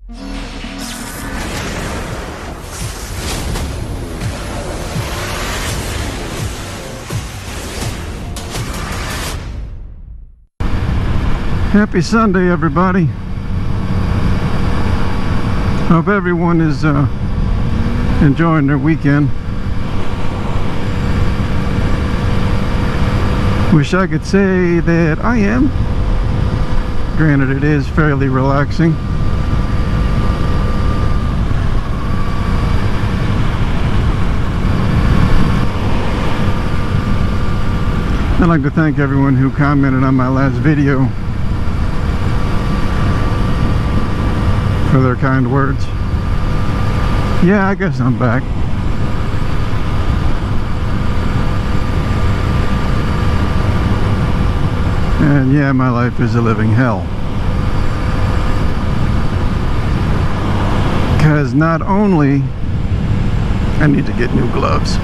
Happy Sunday, everybody. Hope everyone is enjoying their weekend. Wish I could say that I am. Granted, it is fairly relaxing. I'd like to thank everyone who commented on my last video for their kind words. Yeah, I guess I'm back. And yeah, my life is a living hell. Because not only I need to get new gloves.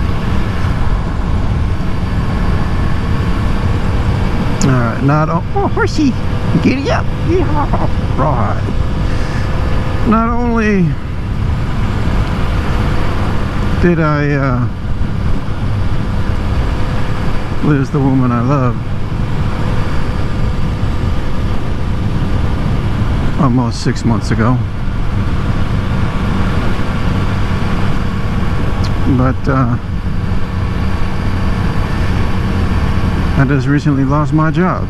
Alright, oh, horsey, giddy up. Yeah, rawhide. Not only did I lose the woman I love almost 6 months ago, but I just recently lost my job.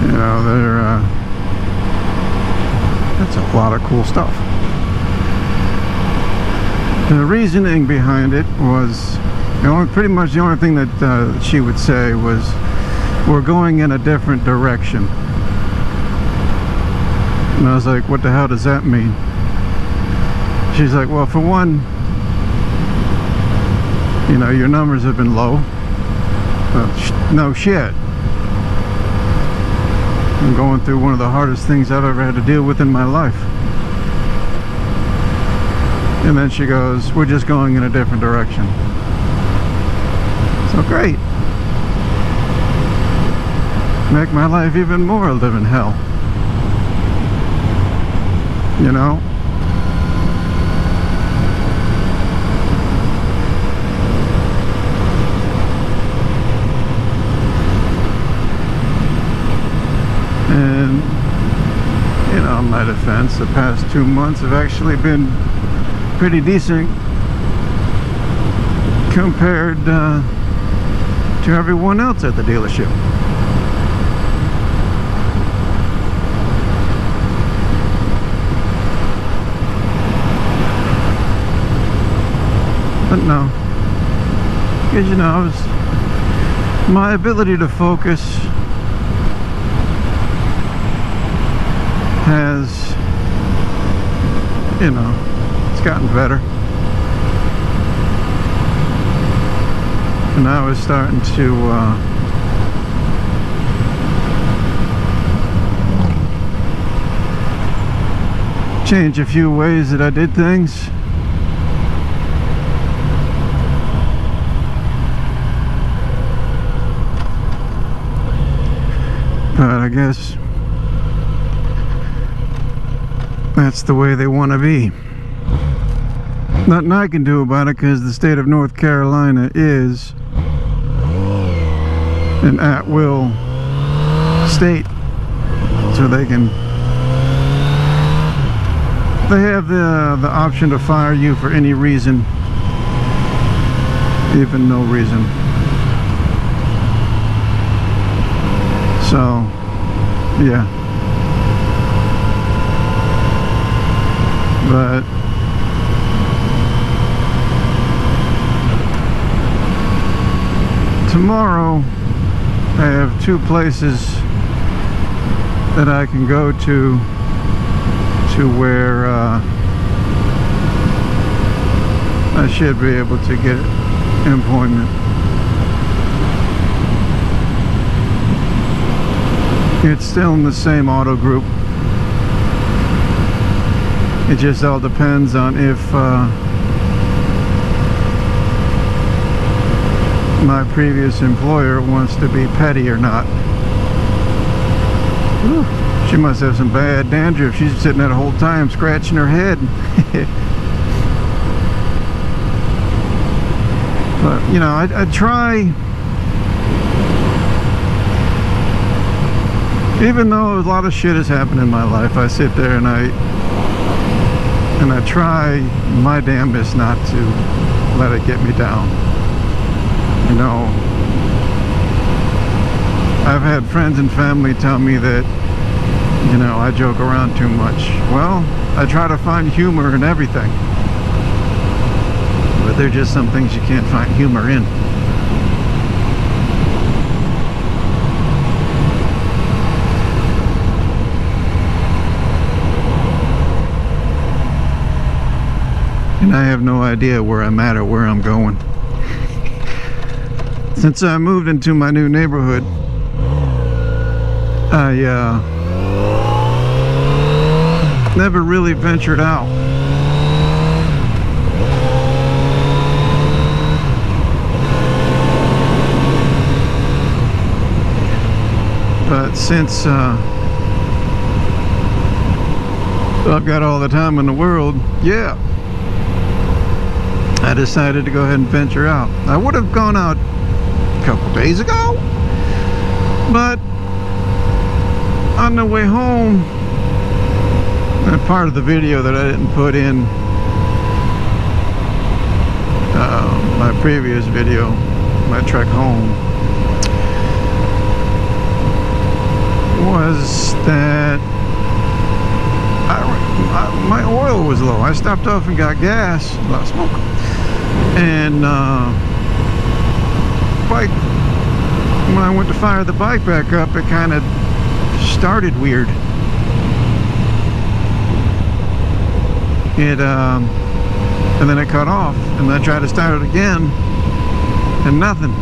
You know, that's a lot of cool stuff. The reasoning behind it was pretty much the only thing that she would say was, we're going in a different direction. And I was like, what the hell does that mean? She's like, well, for one, you know, your numbers have been low. No shit. I'm going through one of the hardest things I've ever had to deal with in my life. And then she goes, we're just going in a different direction. So great. Make my life even more a living hell. You know? And, you know, in my defense, the past 2 months have actually been pretty decent compared to everyone else at the dealership. But no, because, you know, my ability to focus has, you know, it's gotten better. And I was starting to change a few ways that I did things. But I guess that's the way they want to be. Nothing I can do about it, because the state of North Carolina is an at-will state. So they have the option to fire you for any reason, even no reason. So, yeah. But tomorrow I have 2 places that I can go to where I should be able to get employment. It's still in the same auto group. It just all depends on if my previous employer wants to be petty or not. Whew. She must have some bad dandruff. She's sitting there the whole time scratching her head. But, you know, I try, even though a lot of shit has happened in my life, I sit there and I try my damnedest not to let it get me down. You know, I've had friends and family tell me that, you know, I joke around too much. Well, I try to find humor in everything. But there are just some things you can't find humor in. And I have no idea where I'm at or where I'm going. Since I moved into my new neighborhood, I never really ventured out. But since I've got all the time in the world, yeah, I decided to go ahead and venture out. I would have gone out a couple days ago, but on the way home, and part of the video that I didn't put in my previous video, my trek home, was that my oil was low. I stopped off and got gas, a lot of smoke, and bike, when I went to fire the bike back up, it kind of started weird. And then it cut off, and I tried to start it again, and nothing.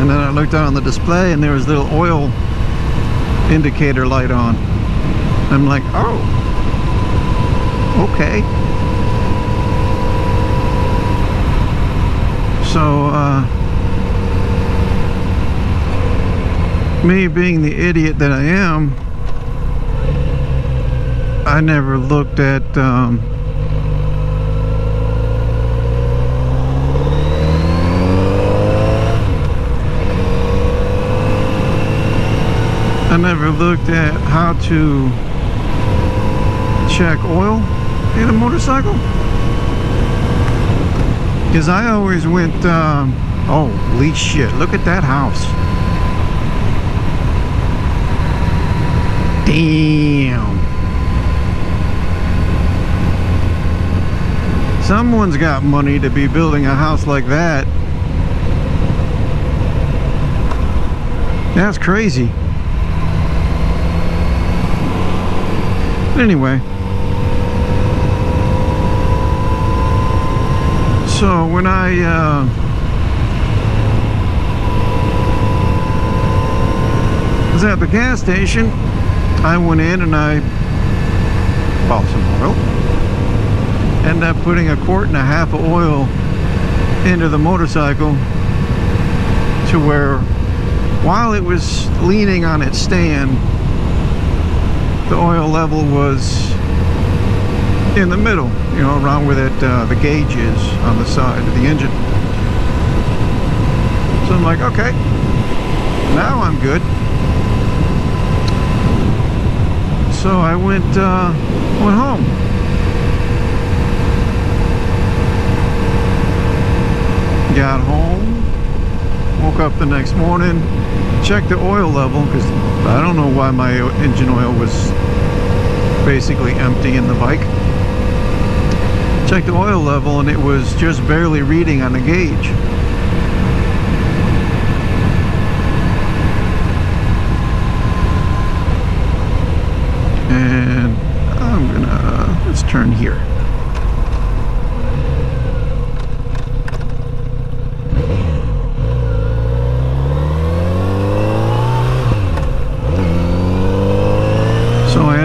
And then I looked out on the display, and there was a little oil indicator light on. I'm like, oh, okay. So me being the idiot that I am, I never looked at how to check oil in a motorcycle, because I always went holy shit, look at that house. Damn. Someone's got money to be building a house like that. That's crazy. Anyway, so when I was at the gas station, I went in and I bought some oil. Ended up putting 1.5 quarts of oil into the motorcycle, to where while it was leaning on its stand, the oil level was in the middle, you know, around where that the gauge is on the side of the engine. So I'm like, okay, now I'm good. So I went home. Got home, woke up the next morning, checked the oil level, because I don't know why my engine oil was basically empty in the bike. Checked the oil level and it was just barely reading on the gauge. And I'm gonna, let's turn here.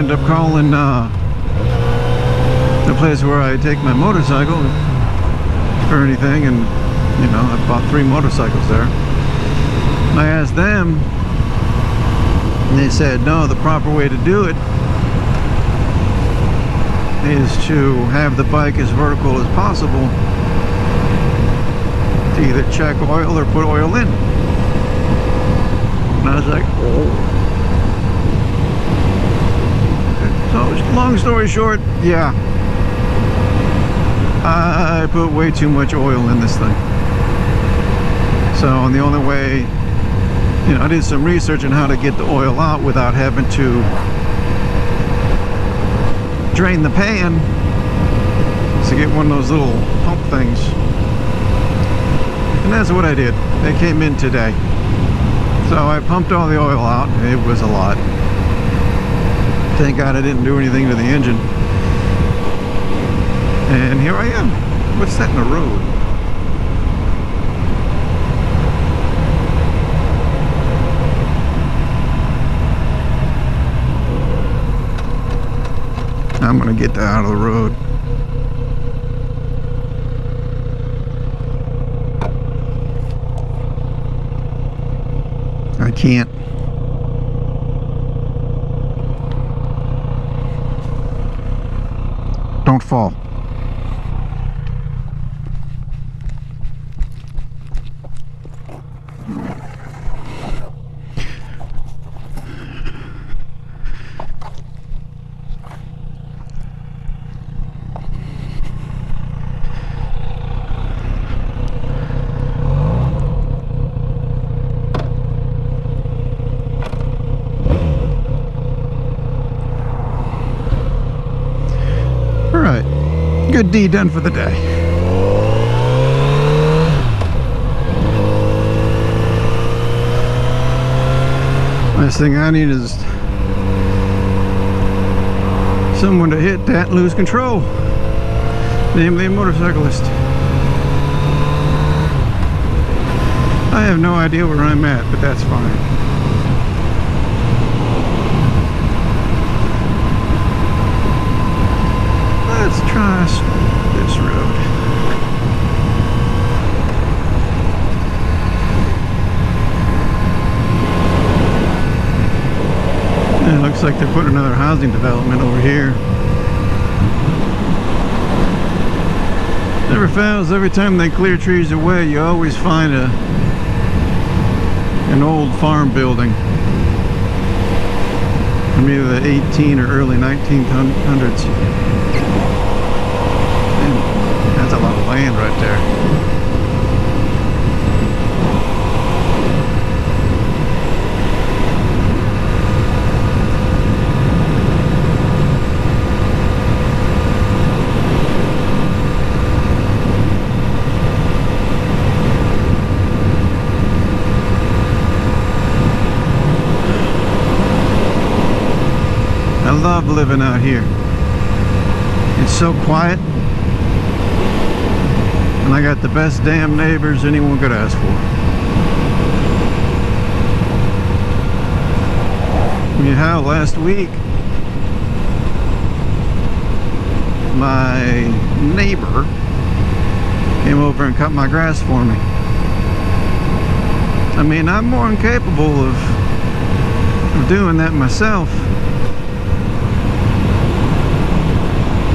Up calling the place where I take my motorcycle or anything, and You know, I bought 3 motorcycles there. I asked them, and they said, no, the proper way to do it is to have the bike as vertical as possible, to either check oil or put oil in. And I was like, oh. So, long story short, yeah, I put way too much oil in this thing. So, and the only way, you know, I did some research on how to get the oil out without having to drain the pan, to get one of those little pump things. And that's what I did. They came in today. So I pumped all the oil out. It was a lot. Thank God I didn't do anything to the engine. And here I am. What's that in the road? I'm gonna get that out of the road. I can't. Don't fall. Good deed done for the day. Last thing I need is someone to hit that and lose control. Namely a motorcyclist. I have no idea where I'm at, but that's fine. Let's try this road. And it looks like they're putting another housing development over here. Never fails, every time they clear trees away, you always find an old farm building from either the 18 or early 1900s. That's a lot of land right there. I love living out here. It's so quiet. And I got the best damn neighbors anyone could ask for. You know, last week my neighbor came over and cut my grass for me. I mean, I'm more than capable of doing that myself.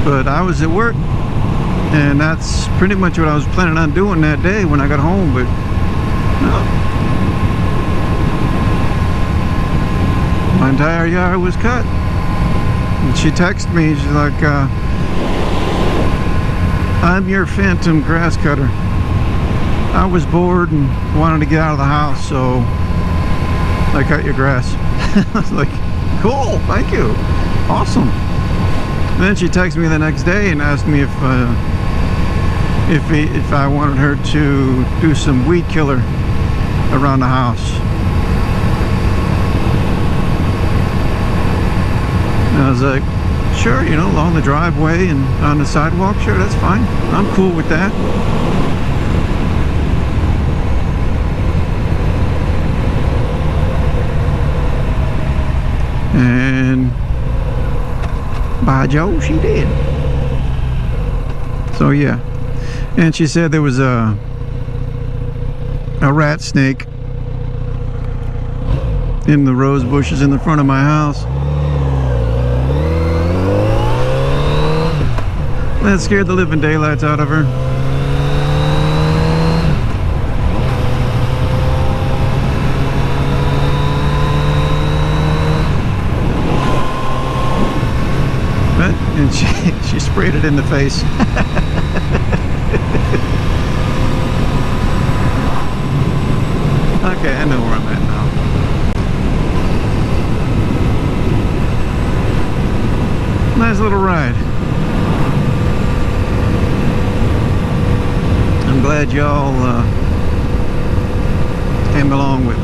But I was at work, and that's pretty much what I was planning on doing that day when I got home, but no. My entire yard was cut. And she texted me, she's like, I'm your phantom grass cutter. I was bored and wanted to get out of the house, so I cut your grass. I was like, cool, thank you, awesome. And then she texted me the next day and asked me if I wanted her to do some weed killer around the house. And I was like, sure, you know, along the driveway and on the sidewalk, sure, that's fine. I'm cool with that. And by Joe, she did. So yeah. And she said there was a a rat snake in the rose bushes in the front of my house. That scared the living daylights out of her. And she sprayed it in the face. Okay, I know where I'm at now. Nice little ride. I'm glad y'all came along with me.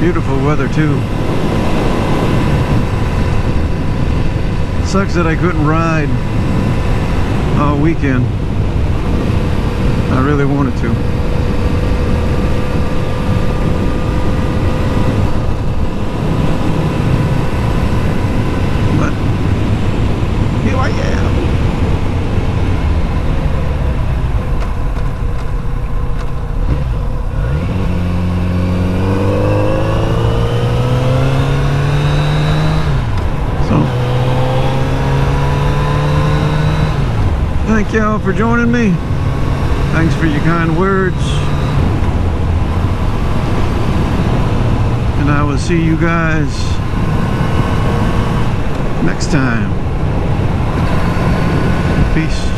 Beautiful weather too. Sucks that I couldn't ride all weekend. I really wanted to. But here I am. Thank y'all for joining me. Thanks for your kind words. And I will see you guys next time. Peace.